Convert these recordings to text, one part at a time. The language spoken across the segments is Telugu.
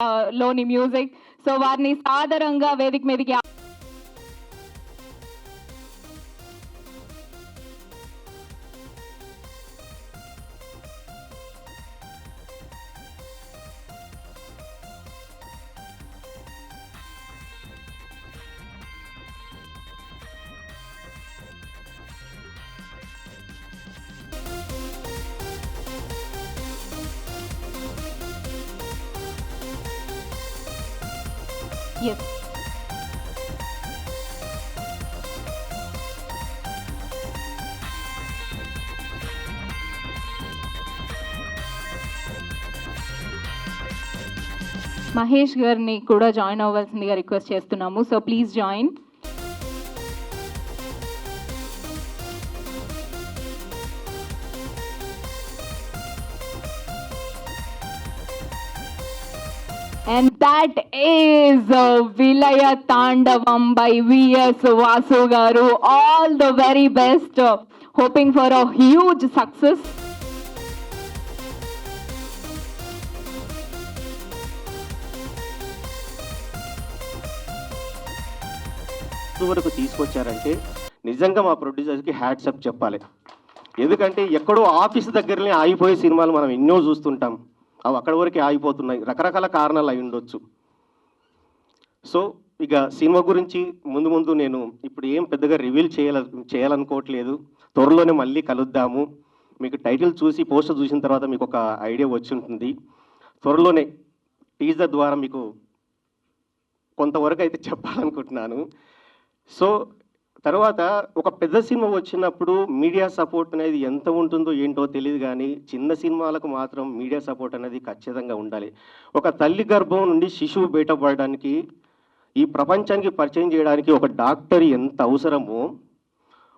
లోని మ్యూజిక్. సో వారిని సాదరంగా వేదిక మీదకి yes. మహేష్ గారిని కూడా జాయిన్ అవ్వాల్సిందిగా రిక్వెస్ట్ చేస్తున్నాము. So please join. And that is Vilaya Tandavam by V.S. Vasu Garu. All the very best. Hoping for a huge success. వరకు తీసుకొచ్చారంటే నిజంగా మా ప్రొడ్యూసర్స్కి హ్యాట్సప్ చెప్పాలి. ఎందుకంటే ఎక్కడో ఆఫీస్ దగ్గరనే ఆగిపోయే సినిమాలు మనం ఎన్నో చూస్తుంటాం. అవి అక్కడి వరకే ఆగిపోతున్నాయి. రకరకాల కారణాలు అయి ఉండొచ్చు. సో ఇక సినిమా గురించి ముందు ముందు నేను ఇప్పుడు ఏం పెద్దగా రివీల్ చేయాలనుకోవట్లేదు. త్వరలోనే మళ్ళీ కలుద్దాము. మీకు టైటిల్ చూసి పోస్టర్ చూసిన తర్వాత మీకు ఒక ఐడియా వచ్చి ఉంటుంది. త్వరలోనే టీజర్ ద్వారా మీకు కొంతవరకు అయితే చెప్పాలనుకుంటున్నాను. సో తర్వాత ఒక పెద్ద సినిమా వచ్చినప్పుడు మీడియా సపోర్ట్ అనేది ఎంత ఉంటుందో ఏంటో తెలియదు, కానీ చిన్న సినిమాలకు మాత్రం మీడియా సపోర్ట్ అనేది ఖచ్చితంగా ఉండాలి. ఒక తల్లి గర్భం నుండి శిశువు బయటపడడానికి, ఈ ప్రపంచానికి పరిచయం చేయడానికి ఒక డాక్టర్ ఎంత అవసరమో,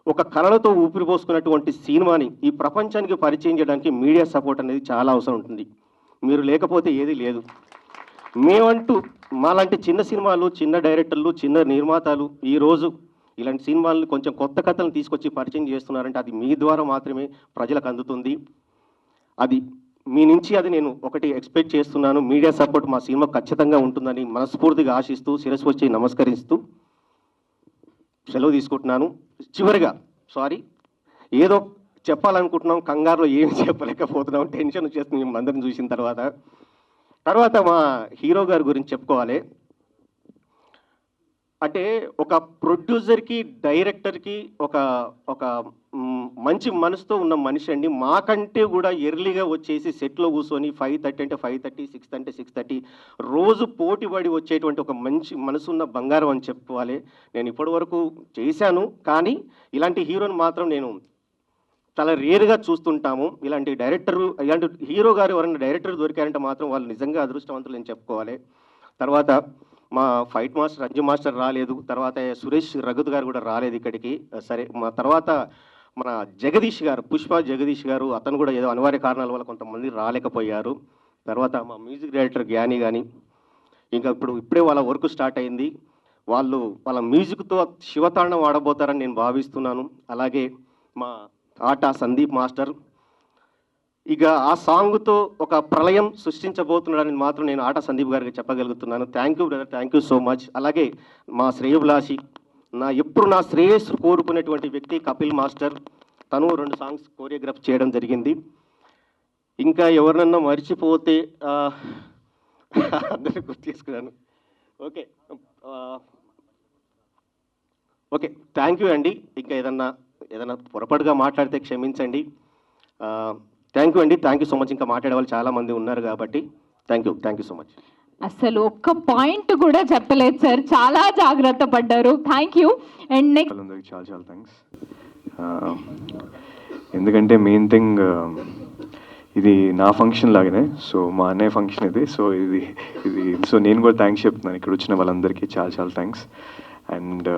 ఒక కళలతో ఊపిరి పోసుకున్నటువంటి సినిమాని ఈ ప్రపంచానికి పరిచయం చేయడానికి మీడియా సపోర్ట్ అనేది చాలా అవసరం ఉంటుంది. మీరు లేకపోతే ఏది లేదు. మేమంటూ మాలాంటి చిన్న సినిమాలు, చిన్న డైరెక్టర్లు, చిన్న నిర్మాతలు ఈరోజు ఇలాంటి సినిమాలను కొంచెం కొత్త కథలను తీసుకొచ్చి పరిచయం చేస్తున్నారంటే అది మీ ద్వారా మాత్రమే ప్రజలకు అందుతుంది. అది మీ నుంచి అది నేను ఒకటి ఎక్స్పెక్ట్ చేస్తున్నాను. మీడియా సపోర్ట్ మా సినిమా ఖచ్చితంగా ఉంటుందని మనస్ఫూర్తిగా ఆశిస్తూ శిరస్సు వచ్చి నమస్కరిస్తూ సెలవు తీసుకుంటున్నాను. చివరిగా ఏదో చెప్పాలనుకుంటున్నాం, కంగారులో ఏమి చెప్పలేకపోతున్నాం, టెన్షన్ వచ్చేస్తుంది మేము అందరిని చూసిన తర్వాత మా హీరో గారి గురించి చెప్పుకోవాలి. అంటే ఒక ప్రొడ్యూసర్కి, డైరెక్టర్కి ఒక మంచి మనసుతో ఉన్న మనిషి అండి. మాకంటే కూడా ఎర్లీగా వచ్చేసి సెట్లో కూర్చొని 5:30 అంటే 5:30, 6 అంటే 6:30 రోజు పోటీపడి వచ్చేటువంటి ఒక మంచి మనసున్న బంగారం అని చెప్పుకోవాలి. నేను ఇప్పటి వరకు చేశాను, కానీ ఇలాంటి హీరోని మాత్రం నేను చాలా రేరుగా చూస్తుంటాము. ఇలాంటి హీరో గారు ఎవరైనా డైరెక్టర్ దొరికారంటే మాత్రం వాళ్ళు నిజంగా అదృష్టవంతులు అని చెప్పుకోవాలి. తర్వాత మా ఫైట్ మాస్టర్ అంజు మాస్టర్ రాలేదు, తర్వాత సురేష్ రఘుత్ గారు కూడా రాలేదు ఇక్కడికి. సరే, మా తర్వాత మన జగదీష్ గారు, పుష్ప జగదీష్ గారు, అతను కూడా ఏదో అనివార్య కారణాల వల్ల కొంతమంది రాలేకపోయారు. తర్వాత మా మ్యూజిక్ డైరెక్టర్ జ్ఞాని కానీ, ఇంకా ఇప్పుడే వాళ్ళ వర్క్ స్టార్ట్ అయింది. వాళ్ళ మ్యూజిక్తో శివతాండం ఆడబోతారని నేను భావిస్తున్నాను. అలాగే మా ఆట సందీప్ మాస్టర్ ఇక ఆ సాంగ్తో ఒక ప్రళయం సృష్టించబోతున్నాడని మాత్రం నేను ఆట సందీప్ గారికి చెప్పగలుగుతున్నాను. Thank you brother, thank you so much. అలాగే మా శ్రేయభిలాషి, ఎప్పుడు నా శ్రేయస్సు కోరుకునేటువంటి వ్యక్తి కపిల్ మాస్టర్, తను 2 సాంగ్స్ కోరియోగ్రాఫ్ చేయడం జరిగింది. ఇంకా ఎవరినన్నా మర్చిపోతే అందరినీ గుర్తు చేసుకున్నాను. ఓకే, థ్యాంక్ యూ అండి. ఇంకా ఏదన్నా పొరపాటుగా మాట్లాడితే క్షమించండి. థ్యాంక్ యూ అండి, థ్యాంక్ యూ సో మచ్. ఇంకా మాట్లాడే వాళ్ళు చాలా మంది ఉన్నారు కాబట్టి థ్యాంక్ యూ సో మచ్. అసలు ఒక్క పాయింట్ కూడా చెప్పలేదు సార్, చాలా జాగ్రత్త పడ్డారు. Thank you. అండ్ నెక్స్ట్ చాలా థ్యాంక్స్. ఎందుకంటే మెయిన్ థింగ్ ఇది నా ఫంక్షన్ లాగానే, సో మా అన్నయ్య ఫంక్షన్ ఇది. సో నేను కూడా థ్యాంక్స్ చెప్తున్నాను ఇక్కడ వచ్చిన వాళ్ళందరికీ. చాలా థ్యాంక్స్. అండ్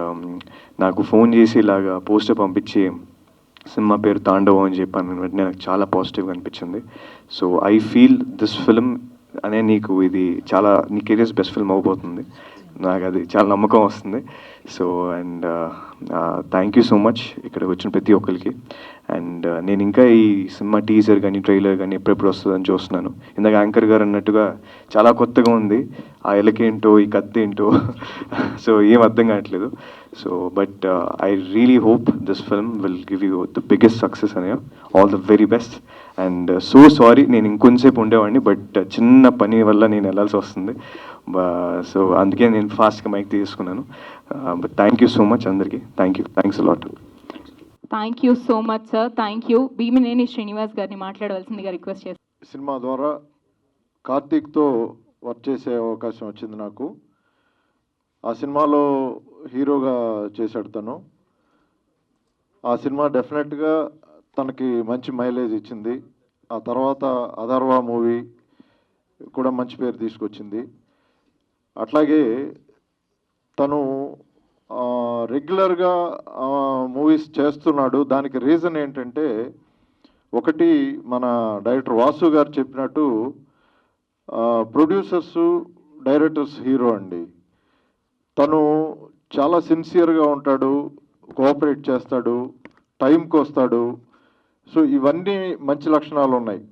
నాకు ఫోన్ చేసి ఇలాగా పోస్టర్ పంపించి సినిమా పేరు తాండవం అని చెప్పాను వెంటనే నాకు చాలా పాజిటివ్గా అనిపించింది. So I feel this film అనే నీ కెరియర్స్ బెస్ట్ ఫిల్మ్ అవబోతుంది. నాకు అది చాలా నమ్మకం వస్తుంది. So and thank you so much ఇక్కడికి వచ్చిన ప్రతి ఒక్కరికి. అండ్ నేను ఇంకా ఈ సినిమా టీజర్ కానీ ట్రైలర్ కానీ ఎప్పుడెప్పుడు వస్తుందని చూస్తున్నాను. ఇందాక యాంకర్ గారు అన్నట్టుగా చాలా కొత్తగా ఉంది, ఆ ఎలకేంటో ఈ కత్తి ఏంటో సో ఏం అర్థం కావట్లేదు. So but I really hope this film will give you the biggest success అనే. All the very best. And so sorry, నేను ఇంకొంచెంసేపు ఉండేవాడిని, బట్ చిన్న పని వల్ల నేను వెళ్ళాల్సి వస్తుంది. సో అందుకే నేను ఫాస్ట్గా మైక్ తీసుకున్నాను. But thank you so much అందరికీ. Thanks a lot. Thank you so much sir. Thank you. Bhimineni Srinivas గారిని మాట్లాడవలసిందిగా రిక్వెస్ట్ చేస్తాను. సినిమా ద్వారా కార్తీక్తో వర్క్ చేసే అవకాశం వచ్చింది నాకు. ఆ సినిమాలో హీరోగా చేశాడు తను. ఆ సినిమా డెఫినెట్గా తనకి మంచి మైలేజ్ ఇచ్చింది. ఆ తర్వాత అథర్వ మూవీ కూడా మంచి పేరు తీసుకొచ్చింది. అట్లాగే తను రెగ్యులర్గా మూవీస్ చేస్తున్నాడు. దానికి రీజన్ ఏంటంటే, ఒకటి మన డైరెక్టర్ వాసు గారు చెప్పినట్టు ప్రొడ్యూసర్స్ డైరెక్టర్స్ హీరో అండి. తను చాలా సిన్సియర్గా ఉంటాడు, కోఆపరేట్ చేస్తాడు, టైంకి వస్తాడు. సో ఇవన్నీ మంచి లక్షణాలు ఉన్నాయి.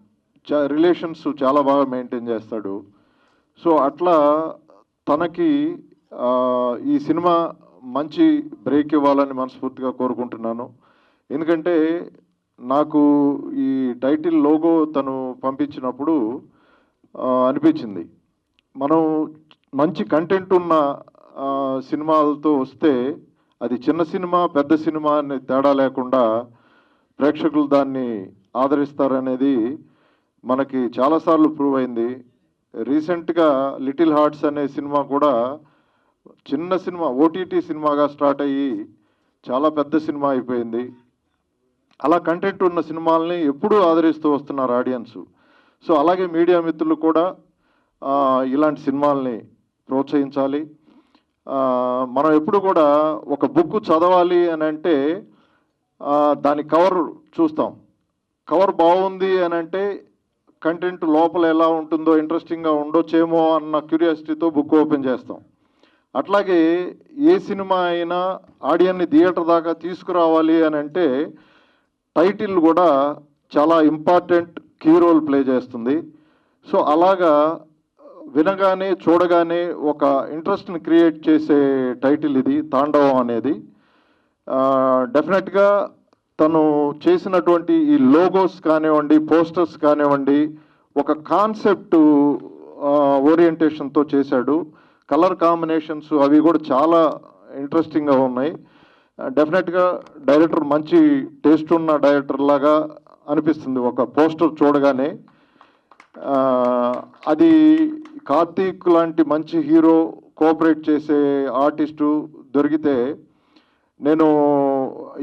రిలేషన్స్ చాలా బాగా మెయింటైన్ చేస్తాడు. సో అట్లా తనకి ఈ సినిమా మంచి బ్రేక్ ఇవ్వాలని మనస్ఫూర్తిగా కోరుకుంటున్నాను. ఎందుకంటే నాకు ఈ టైటిల్ లోగో తను పంపించినప్పుడు అనిపించింది, మనం మంచి కంటెంట్ ఉన్న సినిమాలతో వస్తే అది చిన్న సినిమా పెద్ద సినిమా అనే తేడా లేకుండా ప్రేక్షకులు దాన్ని ఆదరిస్తారనేది మనకి చాలాసార్లు ప్రూవ్ అయింది. రీసెంట్గా లిటిల్ హార్ట్స్ అనే సినిమా కూడా చిన్న సినిమా ఓటీటీ సినిమాగా స్టార్ట్ అయ్యి చాలా పెద్ద సినిమా అయిపోయింది. అలా కంటెంట్ ఉన్న సినిమాలని ఎప్పుడూ ఆదరిస్తూ వస్తున్నారు ఆడియన్స్. సో అలాగే మీడియా మిత్రులు కూడా ఇలాంటి సినిమాల్ని ప్రోత్సహించాలి. మనం ఎప్పుడు కూడా ఒక బుక్ చదవాలి అని అంటే దాని కవర్ చూస్తాం. కవర్ బాగుంది అని అంటే కంటెంట్ లోపల ఎలా ఉంటుందో, ఇంట్రెస్టింగ్గా ఉండొచ్చేమో అన్న క్యూరియాసిటీతో బుక్ ఓపెన్ చేస్తాం. అట్లాగే ఏ సినిమా అయినా ఆడియన్ని థియేటర్ దాకా తీసుకురావాలి అని అంటే టైటిల్ కూడా చాలా ఇంపార్టెంట్ కీ రోల్ ప్లే చేస్తుంది. సో అలాగా వినగానే చూడగానే ఒక ఇంట్రెస్ట్ని క్రియేట్ చేసే టైటిల్ ఇది తాండవం అనేది. డెఫినెట్గా తను చేసినటువంటి ఈ లోగోస్ కానివ్వండి, పోస్టర్స్ కానివ్వండి, ఒక కాన్సెప్ట్ ఓరియంటేషన్తో చేశాడు. కలర్ కాంబినేషన్స్ అవి కూడా చాలా ఇంట్రెస్టింగ్గా ఉన్నాయి. డెఫినెట్గా డైరెక్టర్ మంచి టేస్ట్ ఉన్న డైరెక్టర్ లాగా అనిపిస్తుంది ఒక పోస్టర్ చూడగానే. అది కార్తీక్ లాంటి మంచి హీరో, కోఆపరేట్ చేసే ఆర్టిస్టు దొరికితే, నేను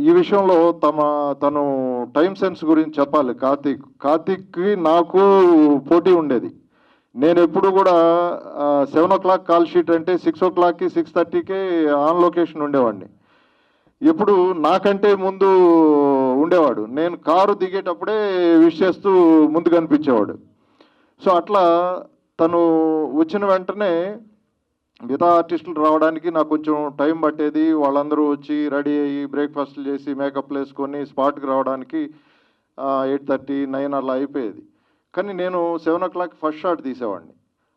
ఈ విషయంలో తను టైం సెన్స్ గురించి చెప్పాలి. కార్తీక్కి నాకు పోటీ ఉండేది. నేను ఎప్పుడు కూడా 7 o'clock కాల్ షీట్ అంటే 6 o'clockకి 6:30కే ఆన్ లొకేషన్ ఉండేవాడిని. ఎప్పుడు నాకంటే ముందు ఉండేవాడు. నేను కారు దిగేటప్పుడే విష్ చేస్తూ ముందు కనిపించేవాడు. సో అట్లా తను వచ్చిన వెంటనే మిగతా ఆర్టిస్టులు రావడానికి నాకు కొంచెం టైం పట్టేది. వాళ్ళందరూ వచ్చి రెడీ అయ్యి బ్రేక్ఫాస్ట్లు చేసి మేకప్లు వేసుకొని స్పాట్కి రావడానికి 8:30, 9 అలా అయిపోయేది. కానీ నేను 7 o'clock ఫస్ట్ షాట్ తీసేవాడిని.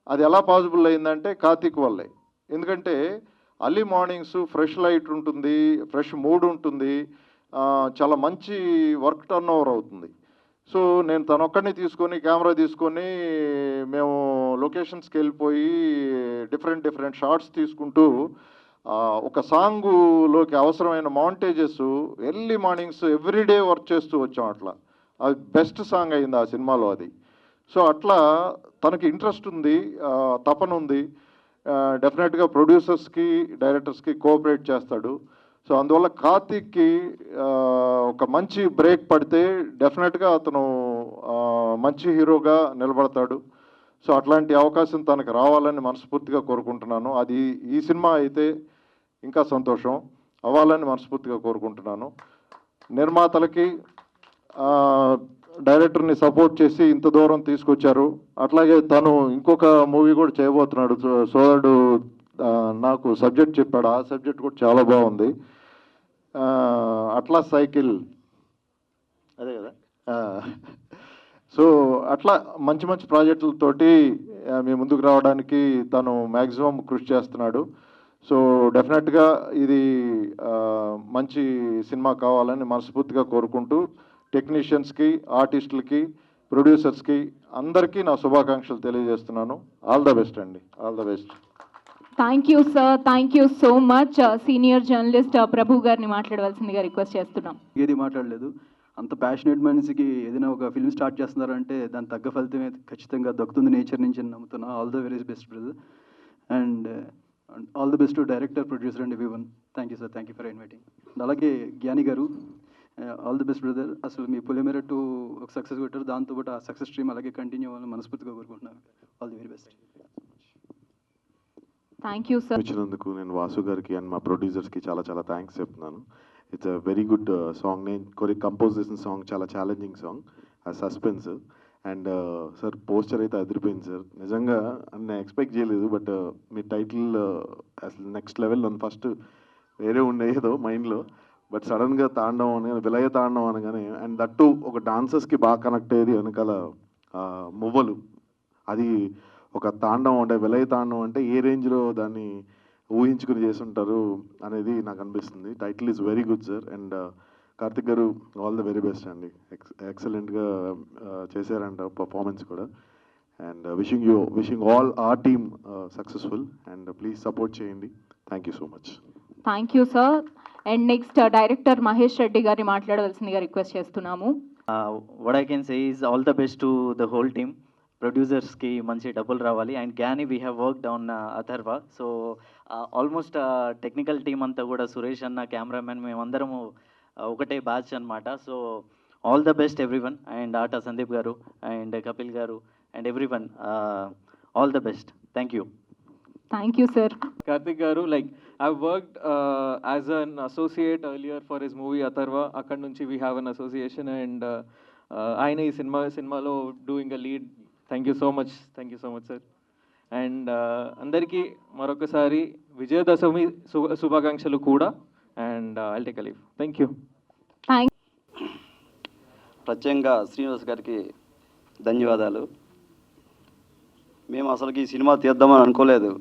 అది ఎలా పాసిబుల్ అయిందంటే కార్తీక్ వల్లే. ఎందుకంటే అర్లీ మార్నింగ్స్ ఫ్రెష్ లైట్ ఉంటుంది, ఫ్రెష్ మూడ్ ఉంటుంది, చాలా మంచి వర్క్ టర్న్ ఓవర్ అవుతుంది. సో నేను తనొక్కడిని తీసుకొని కెమెరా తీసుకొని మేము లొకేషన్స్కి వెళ్ళిపోయి డిఫరెంట్ షార్ట్స్ తీసుకుంటూ ఒక సాంగులోకి అవసరమైన montages early mornings everyday work చేస్తూ వచ్చాం. అట్లా అది బెస్ట్ సాంగ్ అయింది ఆ సినిమాలో అది. సో అట్లా తనకి ఇంట్రెస్ట్ ఉంది, తపన ఉంది. డెఫినెట్గా ప్రొడ్యూసర్స్కి డైరెక్టర్స్కి కోఆపరేట్ చేస్తాడు. సో అందువల్ల కార్తీక్కి ఒక మంచి బ్రేక్ పడితే డెఫినెట్గా అతను మంచి హీరోగా నిలబడతాడు. సో అట్లాంటి అవకాశం తనకు రావాలని మనస్ఫూర్తిగా కోరుకుంటున్నాను. అది ఈ సినిమా అయితే ఇంకా సంతోషం, అవ్వాలని మనస్ఫూర్తిగా కోరుకుంటున్నాను. నిర్మాతలకి డైరెక్టర్ని సపోర్ట్ చేసి ఇంత దూరం తీసుకొచ్చారు. అట్లాగే తను ఇంకొక మూవీ కూడా చేయబోతున్నాడు. సోదరుడు నాకు సబ్జెక్ట్ చెప్పాడు, ఆ సబ్జెక్ట్ కూడా చాలా బాగుంది. అట్లా సైకిల్ అదే కదా. సో అట్లా మంచి మంచి ప్రాజెక్టులతోటి మీ ముందుకు రావడానికి తను మ్యాక్సిమం కృషి చేస్తున్నాడు. సో డెఫినెట్గా ఇది మంచి సినిమా కావాలని మనస్ఫూర్తిగా కోరుకుంటూ టెక్నీషియన్స్కి, ఆర్టిస్టులకి, ప్రొడ్యూసర్స్కి అందరికీ నా శుభాకాంక్షలు తెలియజేస్తున్నాను. ఆల్ ద బెస్ట్ అండి, all the best. Thank you sir, thank you so much. Senior journalist Prabhu గారిని మాట్లాడవలసిందిగా రిక్వెస్ట్ చేస్తున్నాం. ఏది మాట్లాడలేదు. అంత ప్యాషనేట్ మనిషికి ఏదైనా ఒక ఫిల్మ్ స్టార్ట్ చేస్తున్నారంటే దాని తగ్గ ఫలితమే ఖచ్చితంగా దక్కుతుంది నేచర్ నుంచి అని నమ్ముతున్నా. All the very best brother, and all the best to director, producer and everyone. Thank you sir, thank you for inviting. అలాగే జ్ఞాని గారు, ఆల్ ది బెస్ట్ బ్రదర్. అసలు మీ పొలిమేర టు ఒక సక్సెస్ కొట్టారు, దాంతోపాటు ఆ సక్సెస్ స్ట్రీమ్ అలాగే కంటిన్యూ అవ్వాలని మనస్ఫూర్తిగా కోరుకుంటున్నాను. All the very best. Thank you sir. ఇచ్చినందుకు నేను వాసు గారికి అండ్ మా ప్రొడ్యూసర్స్కి చాలా చాలా థ్యాంక్స్ చెప్తున్నాను. It's a very good song. నేను కంపోజ్ చేసిన సాంగ్ చాలా ఛాలెంజింగ్ సాంగ్, ఆ సస్పెన్స్. అండ్ సార్ పోస్టర్ అయితే అదిరిపోయింది సార్. నిజంగా నేను ఎక్స్పెక్ట్ చేయలేదు, బట్ మీ టైటిల్ అసలు నెక్స్ట్ లెవెల్. నన్ను ఫస్ట్ వేరే ఉండేదో మైండ్లో, బట్ సడన్గా తాండవం అనగానే, విలయ తాండవం అనగానే, అండ్ దట్టు ఒక డాన్సర్స్కి బాగా కనెక్ట్ అయ్యేది వెనకాల మువ్వలు. అది ఒక తాండవం అంటే, విలయ తాండవం అంటే ఏ రేంజ్లో దాన్ని ఊహించుకుని చేస్తుంటారు అనేది నాకు అనిపిస్తుంది. Title is very good sir. And Karthik గారు, ఆల్ ద వెరీ బెస్ట్ అండి. ఎక్సలెంట్గా చేశారంట పర్ఫార్మెన్స్ కూడా. And wishing all our team successful. And please support చేయండి. Thank you so much. Thank you sir. And next director Mahesh Reddy గారిని మాట్లాడవలసిందిగా రిక్వెస్ట్ చేస్తున్నాము. what I can say is all the best to the whole team. ప్రొడ్యూసర్స్కి మంచి డబ్బులు రావాలి. And Gnani we have worked on Atharva. So almost technical team అంతా కూడా, సురేష్ అన్న, కెమెరామెన్, మేమందరము ఒకటే బ్యాచ్ అనమాట. So all the best everyone. And Aata Sandeep గారు అండ్ కపిల్ గారు and everyone, all the best. Thank you. Thank you sir. Karthik గారు, like I've worked as an associate earlier for his movie Atharva. అక్కడ నుంచి we have an association, and ఆయన ఈ సినిమాలో doing a lead. Thank you so much sir. And అందరికీ మరొకసారి విజయదశమి శుభాకాంక్షలు కూడా. And I'll take a leave. Thank you. Thank ప్రత్యేకంగా శ్రీనివాస్ గారికి ధన్యవాదాలు. మేము అసలుకి ఈ సినిమా తీద్దామని అనుకోలేదు.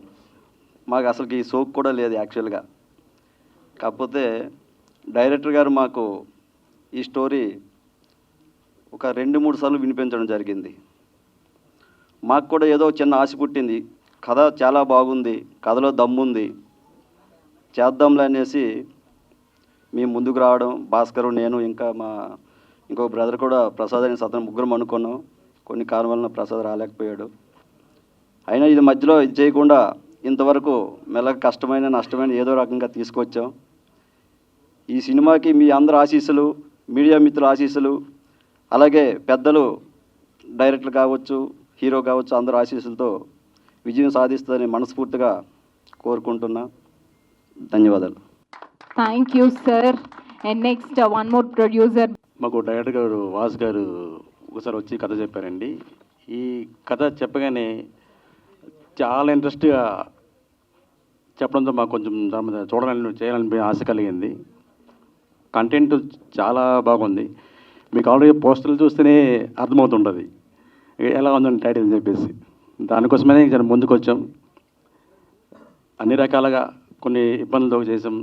మాకు అసలుకి ఈ సోక్ కూడా లేదు యాక్చువల్గా. కాకపోతే డైరెక్టర్ గారు మాకు ఈ స్టోరీ ఒక 2-3 సార్లు వినిపించడం జరిగింది. మాకు కూడా ఏదో చిన్న ఆశ పుట్టింది. కథ చాలా బాగుంది, కథలో దమ్ముంది, చేద్దాంలే అనేసి మేము ముందుకు రావడం. భాస్కరు, నేను, ఇంకా మా ఇంకొక బ్రదర్ కూడా ప్రసాద్ అని అతను ముగ్గురం అనుకున్నాం. కొన్ని కారణాల వలన ప్రసాద్ రాలేకపోయాడు. అయినా ఇది మధ్యలో ఇది చేయకుండా ఇంతవరకు మెల్లగా కష్టమైన నష్టమైన ఏదో రకంగా తీసుకొచ్చాం. ఈ సినిమాకి మీ అందరి ఆశీస్సులు, మీడియా మిత్రుల ఆశీస్సులు, అలాగే పెద్దలు, డైరెక్టర్ కావచ్చు, హీరో కావచ్చు, అందరి ఆశీస్సులతో విజయం సాధిస్తుందని మనస్ఫూర్తిగా కోరుకుంటున్నా. ధన్యవాదాలు. Thank you sir. And next one more producer. మాకు డైరెక్టర్ గారు వాస్ గారు ఒకసారి వచ్చి కథ చెప్పారండి. ఈ కథ చెప్పగానే చాలా ఇంట్రెస్ట్గా చెప్పడంతో మాకు కొంచెం చూడాలని, చేయాలని ఆశ కలిగింది. కంటెంట్ చాలా బాగుంది. మీకు ఆల్రెడీ పోస్టర్లు చూస్తేనే అర్థమవుతుంటుంది ఎలా ఉందని టైటిల్ అని చెప్పేసి. దానికోసమే జర ముందుకు వచ్చాం. అన్ని రకాలుగా కొన్ని ఇబ్బందులతో చేసాం.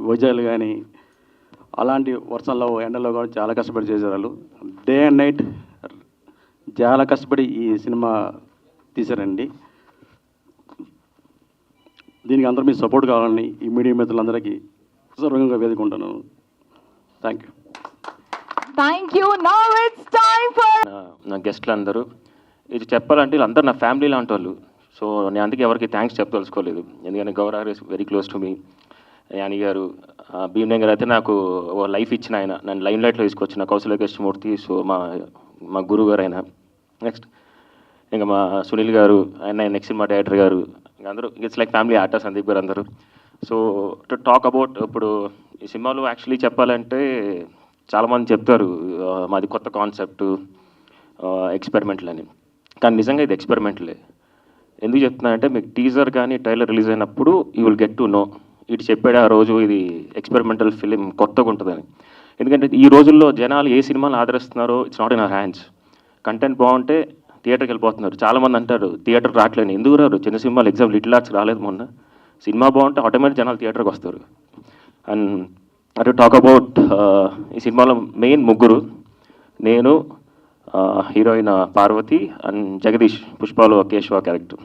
వైజాగ్లు కానీ అలాంటి వర్షంలో, ఎండలో కూడా చాలా కష్టపడి చేశారు వాళ్ళు. డే అండ్ నైట్ చాలా కష్టపడి ఈ సినిమా తీశారండి. దీనికి అందరూ మీ సపోర్ట్ కావాలని ఈ మీడియా మిత్రులందరికీ సర్వంగా వేడుకుంటున్నాను. Thank you. Thank you. Now it's time for నా గెస్ట్లు అందరూ. ఇది చెప్పాలంటే వీళ్ళందరూ నా ఫ్యామిలీ లాంటి వాళ్ళు. సో నేను అందుకే ఎవరికి థ్యాంక్స్ చెప్పదలుచుకోలేదు. ఎందుకంటే Gaurav is very close to me. యాని గారు, భీమనే గారు అయితే నాకు ఓ లైఫ్ ఇచ్చిన ఆయన, నన్ను లైమ్ లైట్లో తీసుకొచ్చిన కౌశల్య కృష్ణమూర్తి. సో మా గురువు గారు ఆయన. నెక్స్ట్ ఇంకా మా సునీల్ గారు, ఆయన నెక్స్ట్ సినిమా డైరెక్టర్ గారు, ఇంకా అందరూ it's like family artist. Sandeep గారు అందరూ. సో టు టాక్ అబౌట్ ఇప్పుడు ఈ సినిమాలో యాక్చువల్లీ చెప్పాలంటే చాలామంది చెప్తారు మాది కొత్త కాన్సెప్ట్, ఎక్స్పెరిమెంట్లు అని. కానీ నిజంగా ఇది ఎక్స్పెరిమెంట్లే. ఎందుకు చెప్తున్నానంటే మీకు టీజర్ కానీ ట్రైలర్ రిలీజ్ అయినప్పుడు you will get to know. ఇటు చెప్పాడు ఆ రోజు ఇది ఎక్స్పెరిమెంటల్ ఫిలిం కొత్తగా ఉంటుందని. ఎందుకంటే ఈ రోజుల్లో జనాలు ఏ సినిమాలు ఆదరిస్తున్నారో it's not in our hands. Content బాగుంటే థియేటర్కి వెళ్ళిపోతున్నారు. చాలామంది అంటారు థియేటర్ రావట్లేదు, ఎందుకు రారు? చిన్న సినిమాలు ఎగ్జామ్ లిటిల్ ఆర్ట్స్ రాలేదు మొన్న. సినిమా బాగుంటే ఆటోమేటిక్ జనాలు థియేటర్కి వస్తారు. అండ్ అటు టాక్ అబౌట్ ఈ సినిమాలో మెయిన్ ముగ్గురు, నేను, హీరోయిన్ పార్వతి అండ్ జగదీష్, పుష్పలో కేశవ క్యారెక్టర్.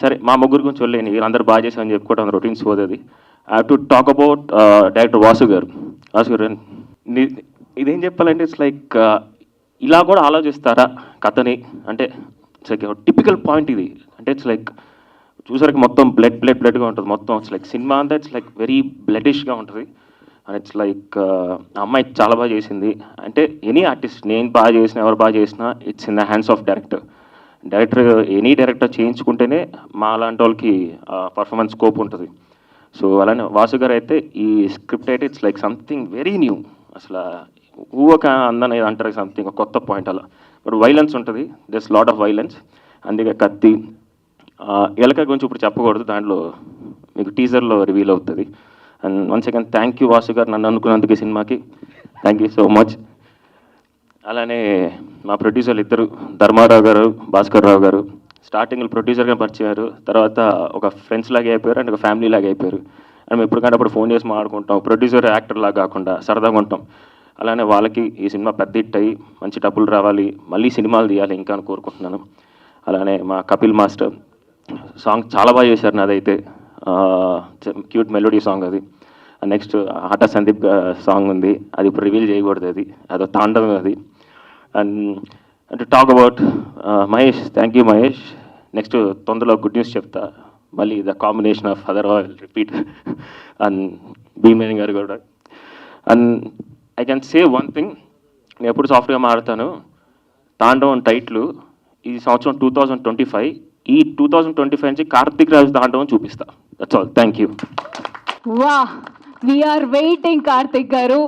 సరే, మా ముగ్గురు గురించి వెళ్ళలేని వీళ్ళందరూ బాగా చేశామని చెప్పుకోవడం రొటీన్స్ పోతుంది. I have to talk about director Vasu గారు. ఇదేం చెప్పాలంటే ఇట్స్ లైక్ ఇలా కూడా ఆలోచిస్తారా కథని అంటే ఇట్స్ లైక్ టిపికల్ పాయింట్ ఇది. అంటే ఇట్స్ లైక్ చూసరికి మొత్తం బ్లడ్గా ఉంటుంది మొత్తం. ఇట్స్ లైక్ సినిమా అంతా ఇట్స్ లైక్ వెరీ బ్లడిష్గా ఉంటుంది. అండ్ ఇట్స్ లైక్ అమ్మాయి చాలా బాగా చేసింది. అంటే ఎనీ ఆర్టిస్ట్, నేను బాగా చేసినా ఎవరు బాగా చేసినా it's in the hands of director. Any director చేయించుకుంటేనే మా లాంటి వాళ్ళకి పర్ఫార్మెన్స్ స్కోప్ ఉంటుంది. సో అలానే వాసు గారు అయితే ఈ స్క్రిప్ట్ అయితే it's like something very new. అసలు ఊక అందని అంటారు సంథింగ్ కొత్త పాయింట్ అలా. బట్ వైలెన్స్ ఉంటుంది, జస్ట్ లాట్ ఆఫ్ వైలెన్స్. అందుకే కత్తి ఎలక గురించి ఇప్పుడు చెప్పకూడదు, దాంట్లో మీకు టీజర్లో రివీల్ అవుతుంది. And once again thank you Vasu గారు నన్ను అనుకున్నందుకు ఈ సినిమాకి. Thank you so much. అలానే మా ప్రొడ్యూసర్లు ఇద్దరు, ధర్మారావు గారు, భాస్కర్ రావు గారు. స్టార్టింగ్లో ప్రొడ్యూసర్గా పరిచయారు, తర్వాత ఒక ఫ్రెండ్స్ లాగా అయిపోయారు అండ్ ఒక ఫ్యామిలీ లాగా అయిపోయారు. అండ్ మేము ఎప్పటికంటే అప్పుడు ఫోన్ చేసి మాట్లాడుకుంటాం, ప్రొడ్యూసర్ యాక్టర్ లాగా కాకుండా సరదాగా ఉంటాం. అలానే వాళ్ళకి ఈ సినిమా పెద్ద హిట్ అయ్యి మంచి డబ్బులు రావాలి, మళ్ళీ సినిమాలు తీయాలి ఇంకా అని కోరుకుంటున్నాను. అలానే మా కపిల్ మాస్టర్ సాంగ్ చాలా బాగా చేశారు. నాదైతే క్యూట్ మెలోడీ సాంగ్ అది. నెక్స్ట్ ఆటా సందీప్ సాంగ్ ఉంది, అది ఇప్పుడు రివీల్ చేయకూడదు, అదో తాండవం అది. And talk about Mahesh, thank you Mahesh. Next తొందరలో గుడ్ న్యూస్ చెప్తా, మళ్ళీ the combination of other repeat. అండ్ భీమేని గారు కూడా. And I can say one thing, నేను ఎప్పుడు సాఫ్ట్గా మాట్లాడతాను, తాండవం టైట్లు ఈ సంవత్సరం 2025, ఈ 2025 నుంచి కార్తిక్ రాజ్ తాండవం చూపిస్తా. That's all. Thank you. వా, వీఆర్ వెయిటింగ్ కార్తిక్ గారు.